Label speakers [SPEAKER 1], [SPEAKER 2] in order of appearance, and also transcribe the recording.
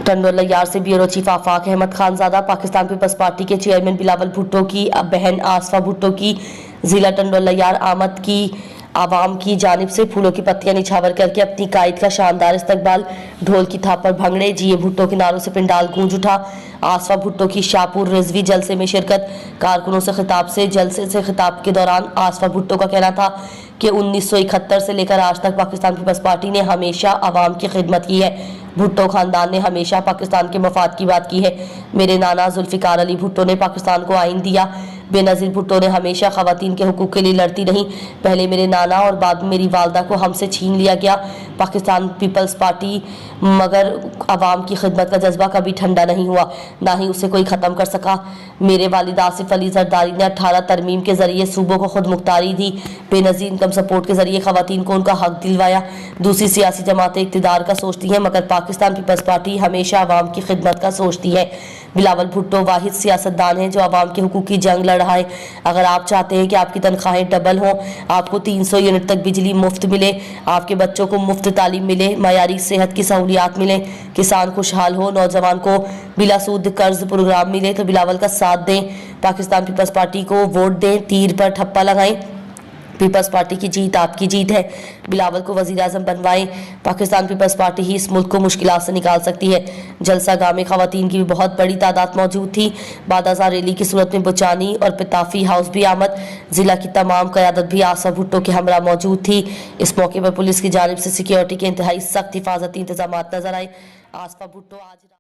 [SPEAKER 1] टंडोला यार से bureau chief आफाक Ahmad Khanzada Pakistan peoples party के चेयरमैन बिलावल भुट्टो की बहन आसफा भुट्टो की जिला टंडोला यार आमद की आवाम की जानिब से फूलों की पत्तियां निछावर करके अपनी कायद का शानदार इस्तकबाल, ढोल की थाप पर भंगड़े, जिए भुट्टो के नारों से पिंडाल गूंज उठा। आसफा भुट्टो की शाहपुर रिजवी जलसे में शिरकत, कारकुनों से खिताब से जलसे से खिताब के दौरान आसफा भुट्टो का कहना था कि 1971 से लेकर आज तक पाकिस्तान पीपल्स पार्टी ने हमेशा आवाम की खिदमत की है। भुट्टो खानदान ने हमेशा पाकिस्तान के मफाद की बात की है। मेरे नाना जुल्फिकार अली भुट्टो ने पाकिस्तान को आइन दिया। बेनज़ीर भुट्टो ने हमेशा ख़वातीन के हुकूक के लिए लड़ती रहीं। पहले मेरे नाना और बाद में मेरी वालदा को हमसे छीन लिया गया। पाकिस्तान पीपल्स पार्टी मगर आवाम की खिदमत का जज्बा कभी ठंडा नहीं हुआ, ना ही उसे कोई ख़त्म कर सका। मेरे वालिद आसिफ अली जरदारी ने 18 तरमीम के ज़रिए सूबों को खुद मुख्तारी दी। बेनज़ीर इनकम सपोर्ट के ज़रिए ख़वातीन को उनका हक दिलवाया। दूसरी सियासी जमातें इक़्तिदार का सोचती हैं, मगर पाकिस्तान पीपल्स पार्टी हमेशा आवाम की खिदमत का सोचती है। बिलावल भुट्टो वाहिद सियासतदान हैं जो आवाम के हुकूक की जंग लड़ रहा है। अगर आप चाहते हैं कि आपकी तनख्वाहें डबल हों, आपको 300 यूनिट तक बिजली मुफ्त मिले, आपके बच्चों को मुफ्त तालीम मिले, मयारी सेहत की सहूलियात मिले, किसान खुशहाल हो, नौजवान को बिला सूद कर्ज प्रोग्राम मिले, तो बिलावल का साथ दें, पाकिस्तान पीपल्स पार्टी को वोट दें, तीर पर ठप्पा लगाएं। पीपल्स पार्टी की जीत आपकी जीत है। बिलावल को वज़ीर आज़म बनवाएं। पाकिस्तान पीपल्स पार्टी ही इस मुल्क को मुश्किलात से निकाल सकती है। जलसा गाह में ख़वातीन की भी बहुत बड़ी तादाद मौजूद थी। बादाज़ा रैली की सूरत में बुचानी और पिताफी हाउस भी आमद। जिला की तमाम क़यादत भी आसफा भुट्टो के हमरा मौजूद थी। इस मौके पर पुलिस की जानिब से सिक्योरिटी के इंतहाई सख्त हिफाजती इंतजाम नजर आए। आसफा भुट्टो आज